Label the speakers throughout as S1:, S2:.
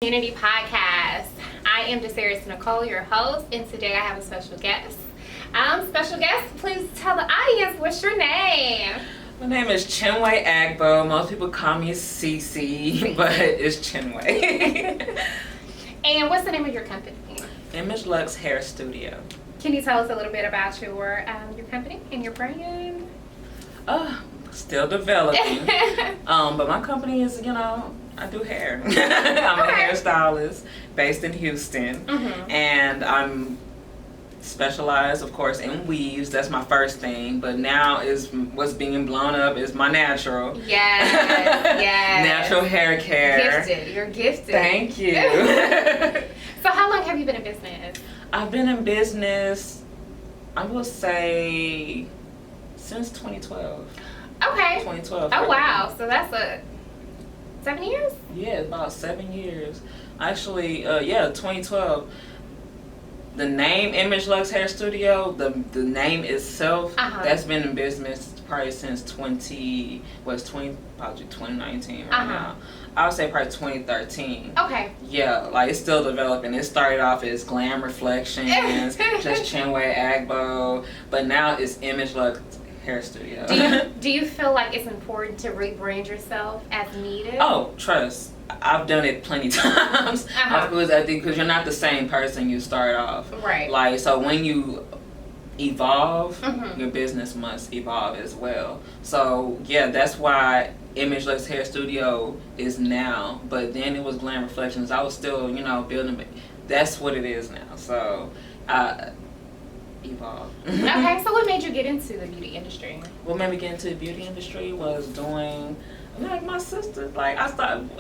S1: Community Podcast. I am DeSarius Nicole, your host, and today I have a special guest. Special guest, please tell the audience what's your name.
S2: My name is Chinwe Agbo. Most people call me Cece, but it's Chinwe.
S1: And what's the name of your company?
S2: Image Lux Hair Studio.
S1: Can you tell us a little bit about your company and your brand?
S2: Still developing. But my company is, I do hair. I'm a hairstylist based in Houston, and I'm specialized, of course, in weaves. That's my first thing. But now is what's being blown up is my natural.
S1: Yes.
S2: Natural hair care.
S1: Gifted. You're gifted.
S2: Thank you.
S1: So how long have you been in business?
S2: I've been in business, I will say, since 2012.
S1: Okay.
S2: 2012.
S1: Oh wow. So that's 7 years?
S2: Yeah, about 7 years. Actually, 2012. The name Image Lux Hair Studio, the name itself, that's been in business probably since 2019 right now. I would say probably 2013.
S1: Okay.
S2: Yeah, like it's still developing. It started off as Glam Reflections, just Chinwe Agbo, but now it's Image Lux Hair Studio.
S1: Do you feel like it's important to rebrand yourself as needed?
S2: Oh, trust. I've done it plenty times. Because you're not the same person you start off.
S1: Right.
S2: Like, so when you evolve, your business must evolve as well. So, yeah, that's why Image Lux Hair Studio is now. But then it was Glam Reflections. I was still, building. That's what it is now. So, evolve.
S1: Okay, so what made you get into the beauty industry?
S2: What made me get into the beauty industry was doing, my sister. Like, I started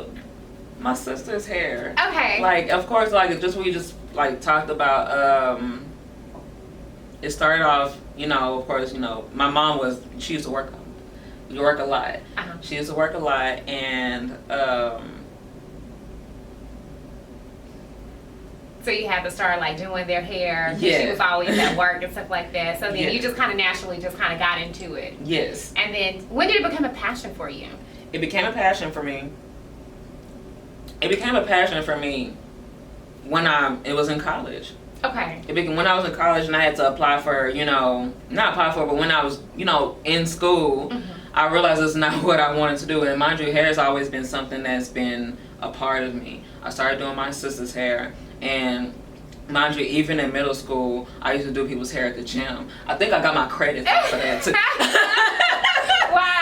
S2: my sister's hair.
S1: Okay.
S2: Like, of course, like, we just talked about, it started off, of course, my mom she used to work a lot. She used to work a lot, and,
S1: so you had to start doing their hair.
S2: Yeah.
S1: She was always at work and stuff like that. So then you just kind of naturally got into it.
S2: Yes.
S1: And then when did it become a passion for you?
S2: It became a passion for me. When it was in college.
S1: Okay.
S2: When I was in college and I had to apply for, not apply for, but when I was, in school, I realized it's not what I wanted to do. And mind you, hair has always been something that's been a part of me. I started doing my sister's hair, and mind you, even in middle school, I used to do people's hair at the gym. I think I got my credits for that too.
S1: Wow.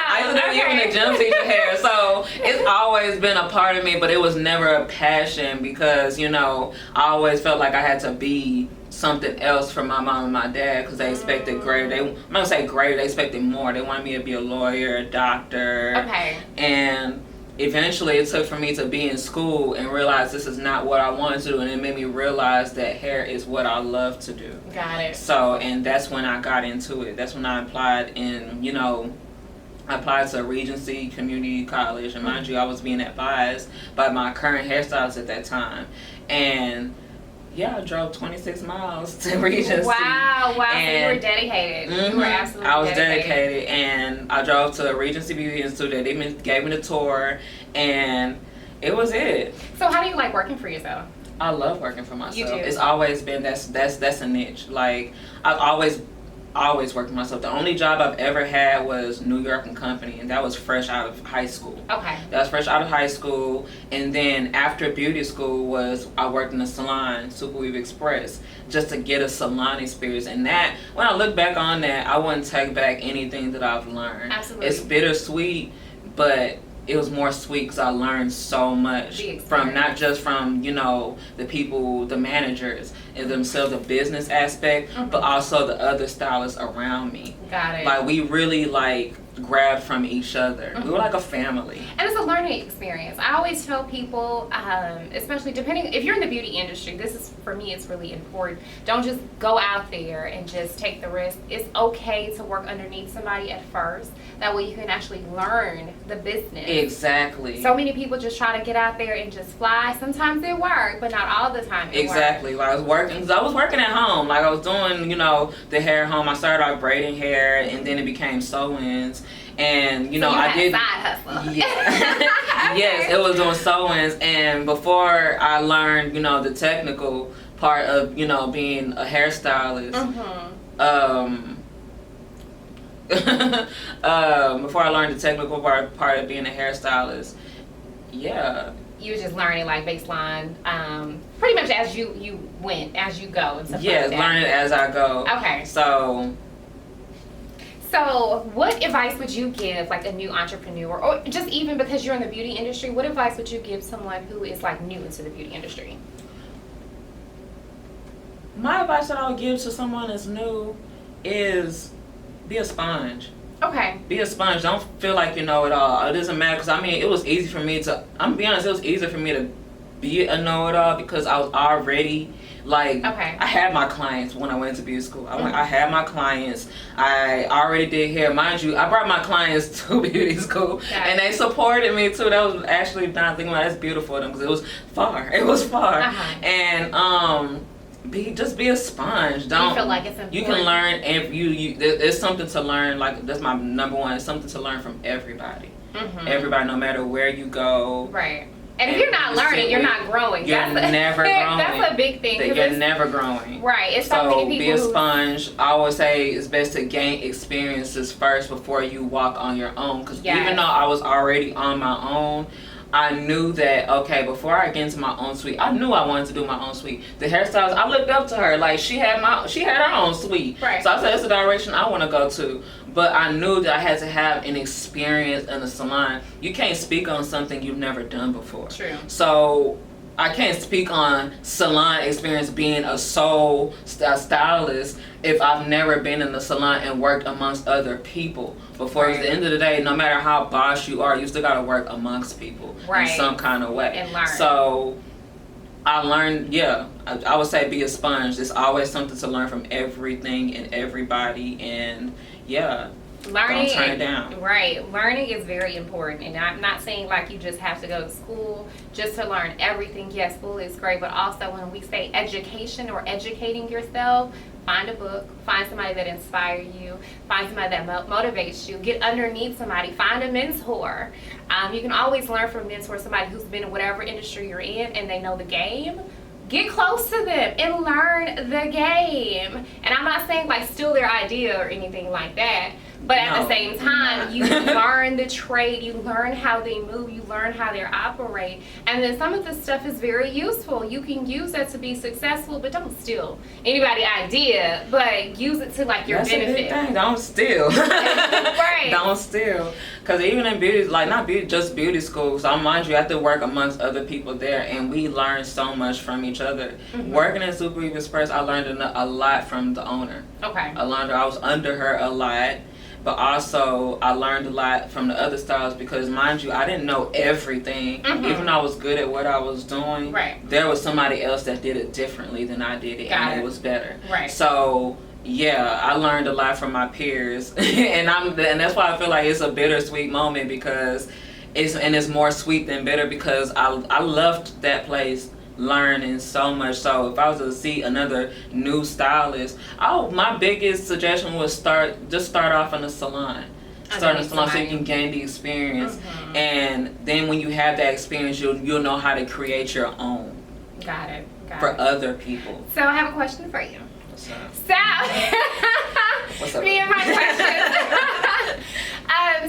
S2: I used to do even the gym teacher hair, so it's always been a part of me, but it was never a passion because, I always felt like I had to be something else from my mom and my dad because they expected greater. I'm not going to say greater, they expected more. They wanted me to be a lawyer, a doctor.
S1: Okay.
S2: And eventually it took for me to be in school and realize this is not what I wanted to do, and it made me realize that hair is what I love to do.
S1: Got it.
S2: So, and that's when I got into it. That's when I applied I applied to Regency Community College, and mind you, I was being advised by my current hairstylist at that time. And yeah, I drove 26 miles to Regency.
S1: Wow,
S2: And,
S1: so you were dedicated. You were absolutely
S2: I was dedicated, and I drove to Regency Beauty Institute. They gave me the tour, and it was it.
S1: So how do you like working for yourself?
S2: I love working for myself.
S1: You do?
S2: It's always been, that's a niche. Like, I've always worked for myself. The only job I've ever had was New York and Company, and that was fresh out of high school.
S1: Okay.
S2: That was fresh out of high school, and then after beauty school I worked in a salon, Super Weave Express, just to get a salon experience. And that, when I look back on that, I wouldn't take back anything that I've learned.
S1: Absolutely.
S2: It's bittersweet, but it was more sweet because I learned so much from, not just from, the people, the managers and themselves, the business aspect, but also the other stylists around me.
S1: Got it.
S2: Like, we really grabbed from each other. We were like a family.
S1: And it's a learning experience. I always tell people, especially if you're in the beauty industry, for me, it's really important. Don't just go out there and just take the risk. It's okay to work underneath somebody at first. That way you can actually learn the business.
S2: Exactly.
S1: So many people just try to get out there and just fly. Sometimes it works, but not all the time it
S2: Exactly.
S1: works.
S2: Like, I was working at home. Like, I was doing, the hair at home. I started out braiding hair, and then it became sew-ins. And you know,
S1: so you
S2: I
S1: had
S2: did
S1: a side hustle.
S2: Yeah.
S1: Okay.
S2: Yes, it was doing sew-ins, and before I learned, you know, the technical part of, you know, being a hairstylist. Before I learned the technical part of being a hairstylist, yeah.
S1: You were just learning like baseline, pretty much as you went, as you go and stuff
S2: Yes,
S1: like that.
S2: learning as I go.
S1: Okay. So what advice would you give like a new entrepreneur, or just even because you're in the beauty industry, what advice would you give someone who is like new into the beauty industry?
S2: My advice that I would give to someone that's new is be a sponge.
S1: Okay.
S2: Be a sponge. Don't feel like you know it all. It doesn't matter, because I mean, it was easy for me to, I'm gonna be honest, it was easier for me to be a know-it-all because I was already like,
S1: okay.
S2: I had my clients when I went to beauty school. I had my clients. I already did hair. Mind you, I brought my clients to beauty school, and they supported me too. That was actually, not thinking about, that's beautiful of them, because it was far. It was far. And just be a sponge. Don't,
S1: you feel like it's important.
S2: You can learn, and there's something to learn. Like, that's my number one. It's something to learn from everybody. Everybody, no matter where you go.
S1: Right. And if you're not learning, you're not growing.
S2: You're never growing.
S1: That's a big thing.
S2: You're never growing.
S1: Right. It's so many people.
S2: Be a sponge. I always say it's best to gain experiences first before you walk on your own. Because even though I was already on my own, I knew that, okay, before I get into my own suite, I knew I wanted to do my own suite. The hairstylist, I looked up to her. Like, she had her own suite.
S1: Right.
S2: So I said, it's the direction I want to go to. But I knew that I had to have an experience in the salon. You can't speak on something you've never done before.
S1: True.
S2: So I can't speak on salon experience being a sole stylist if I've never been in the salon and worked amongst other people before. At the end of the day, no matter how boss you are, you still got to work amongst people in some kind of way.
S1: And learn.
S2: So I learned, I would say be a sponge. There's always something to learn from everything and everybody, and
S1: learning,
S2: don't turn it down.
S1: Right. Learning is very important. And I'm not saying like you just have to go to school just to learn everything. Yes, school is great, but also when we say education or educating yourself, find a book, find somebody that inspires you, find somebody that motivates you, get underneath somebody, find a mentor. You can always learn from a mentor, somebody who's been in whatever industry you're in and they know the game. Get close to them and learn the game. And I'm not saying like steal their idea or anything like that, but at the same time, you learn the trade, you learn how they move, you learn how they operate. And then some of this stuff is very useful. You can use that to be successful, but don't steal anybody's idea, but use it to like your benefit.
S2: That's a big thing. Don't steal.
S1: Right.
S2: Don't steal. Because even in beauty, like not beauty, just beauty school. So mind you, I have to work amongst other people there, and we learn so much from each other. Working in Super Express, I learned a lot from the owner.
S1: Okay.
S2: I was under her a lot. But also, I learned a lot from the other stylists because, mind you, I didn't know everything. Even though I was good at what I was doing, there was somebody else that did it differently than I did it, and it was better.
S1: Right.
S2: So, I learned a lot from my peers, and that's why I feel like it's a bittersweet moment, because it's more sweet than bitter, because I loved that place. Learning so much. So if I was to see another new stylist, my biggest suggestion was start off in a salon. Start in a salon so you can gain the experience, and then when you have that experience, you'll know how to create your own.
S1: Got it.
S2: For other people.
S1: So I have a question for you.
S2: What's up?
S1: What's up? Me and my question.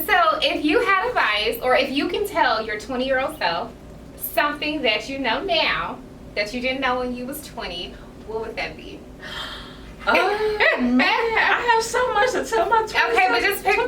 S1: So if you had advice, or if you can tell your 20-year-old self something that you know now that you didn't know when you was 20, what would that be?
S2: Oh man, I have so much to tell my 20.
S1: Okay, but just pick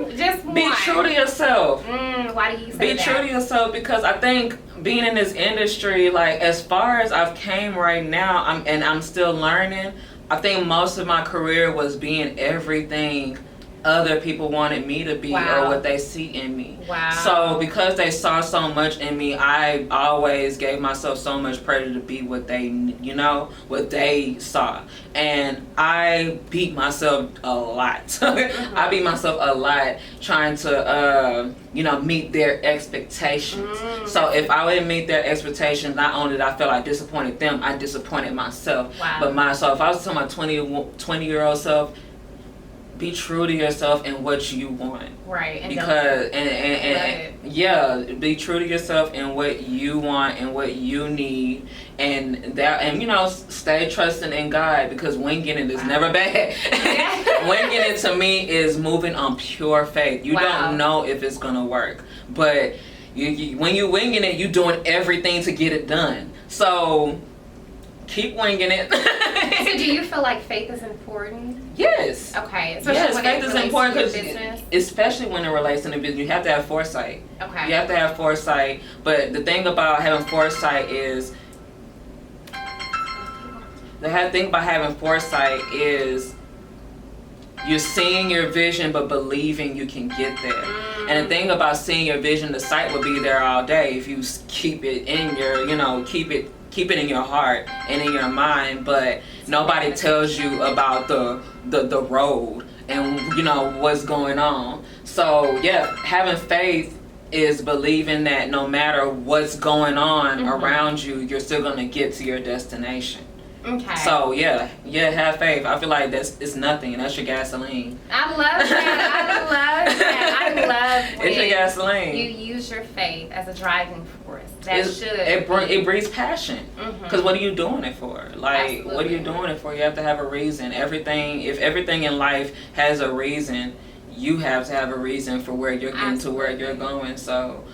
S1: one.
S2: Be true to yourself.
S1: Why do you say that?
S2: Be true to yourself, because I think being in this industry, like as far as I've came right now, I'm still learning. I think most of my career was being everything other people wanted me to be, or what they see in me. So because they saw so much in me, I always gave myself so much credit to be what they, what they saw. And I beat myself a lot. I beat myself a lot trying to, meet their expectations. So if I wouldn't meet their expectations, not only did I feel I disappointed them, I disappointed myself. So if I was telling my 20-year-old self, be true to yourself and what you want.
S1: Right. And
S2: Because and yeah, be true to yourself and what you want and what you need, and that, and you know, stay trusting in God, because winging it is never bad. Winging it to me is moving on pure faith. You don't know if it's gonna work, but you when you winging it, you doing everything to get it done. So keep winging it.
S1: So do you feel like faith is important?
S2: Yes.
S1: Okay.
S2: Yes, faith is important, because especially when it relates to the business, you have to have foresight.
S1: Okay.
S2: You have to have foresight. But the thing about having foresight is, you're seeing your vision but believing you can get there. And the thing about seeing your vision, the sight will be there all day if you keep it in your, you know, keep it in your heart and in your mind, but nobody tells you about the road and, you know, what's going on. So yeah, having faith is believing that no matter what's going on around you, you're still going to get to your destination.
S1: Okay.
S2: So yeah, have faith. I feel like it's nothing. That's your gasoline.
S1: I love that. I love when
S2: it's your gasoline.
S1: You use your faith as a driving force.
S2: It breeds passion. Because what are you doing it for? Like,
S1: Absolutely.
S2: what are you doing it for? You have to have a reason. If everything in life has a reason, you have to have a reason for where you're getting to where you're going. So.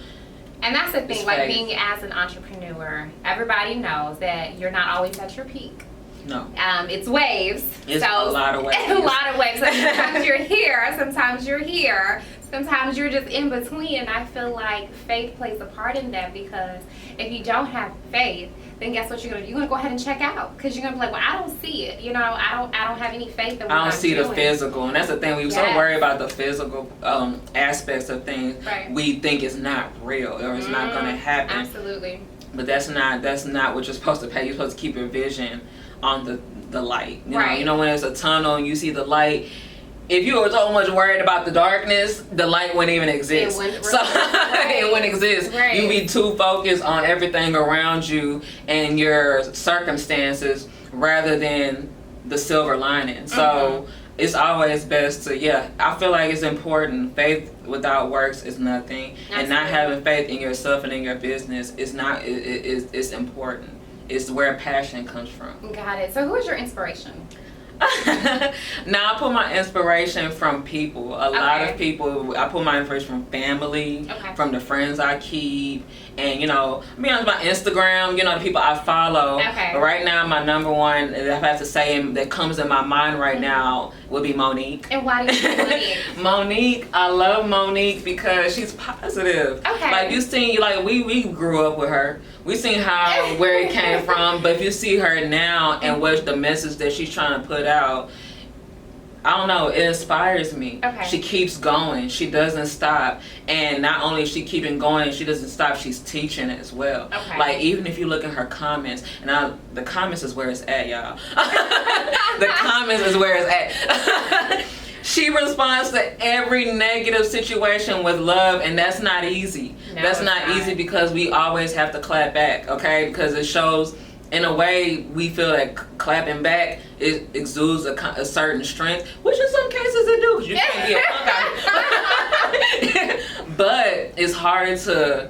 S1: And that's the thing, like being as an entrepreneur, everybody knows that you're not always at your peak.
S2: No.
S1: It's waves.
S2: It's a lot of waves.
S1: It's a lot of waves. So sometimes you're here, sometimes you're here, sometimes you're just in between. And I feel like faith plays a part in that, because if you don't have faith, then guess what you're gonna do? You're gonna go ahead and check out, because you're gonna be like, well, I don't see it. You know, I don't have any faith in what
S2: I don't see
S1: doing.
S2: the physical, and that's the thing. We so worry about the physical aspects of things.
S1: Right.
S2: We think it's not real or it's not gonna happen.
S1: Absolutely.
S2: But that's not what you're supposed to pay. You're supposed to keep your vision on the light. You know, when there's a tunnel and you see the light. If you were so much worried about the darkness, the light wouldn't even exist. It wouldn't exist.
S1: Right.
S2: You'd be too focused on everything around you and your circumstances rather than the silver lining. So it's always best to, I feel like it's important. Faith without works is nothing. Absolutely. And not having faith in yourself and in your business is not, it's important. It's where passion comes from.
S1: Got it. So who is your inspiration?
S2: Now I pull my inspiration from people. A lot of people. I pull my inspiration from family, from the friends I keep, and you know, be honest, my Instagram. You know, the people I follow. But right now, my number one, if I have to say, that comes in my mind right now, would be Monique.
S1: And why do you Monique?
S2: Monique, I love Monique because she's positive. Like you seen, like we grew up with her. We seen where it came from, but if you see her now and what's the message that she's trying to put out, I don't know, it inspires me. She keeps going. She doesn't stop. And not only is she keeping going, she doesn't stop, she's teaching as well. Like, even if you look at her comments, and the comments is where it's at, y'all. The comments is where it's at. She responds to every negative situation with love, and that's not easy. No, that's not easy, because we always have to clap back, okay? Because it shows, in a way, we feel like clapping back, it exudes a certain strength, which in some cases it do, because you can't be a punk out. But it's harder to,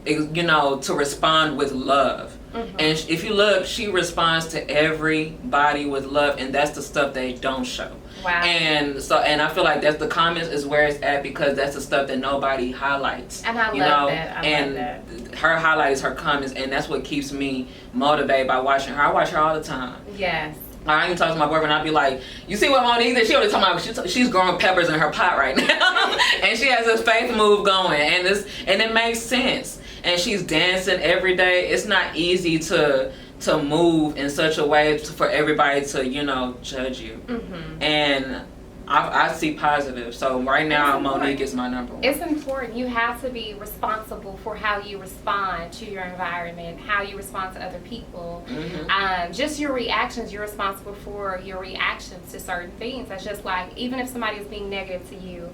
S2: you know, to respond with love. And if you look, she responds to everybody with love, and that's the stuff they don't show. And I feel like that's the comments is where it's at, because that's the stuff that nobody highlights. And I love that. Her highlight is her comments, and that's what keeps me motivated by watching her. I watch her all the time. Yes. I even talk to my boyfriend, I'll be like, you see what Monique did? She always talking about she's growing peppers in her pot right now. And she has this faith move going, and it makes sense. And she's dancing every day. It's not easy to move in such a way for everybody to, you know, judge you. And I see positive. So right now, Monique is my number one. It's important. You have to be responsible for how you respond to your environment, how you respond to other people. Just your reactions. You're responsible for your reactions to certain things. That's just like, even if somebody is being negative to you,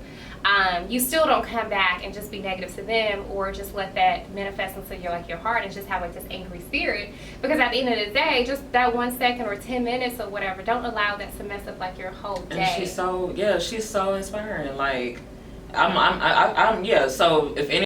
S1: you still don't come back and just be negative to them, or just let that manifest into your heart and just have like this angry spirit. Because at the end of the day, just that 1 second or 10 minutes or whatever, don't allow that to mess up like your whole day.
S2: And she's so inspiring. Like, I'm yeah. So if any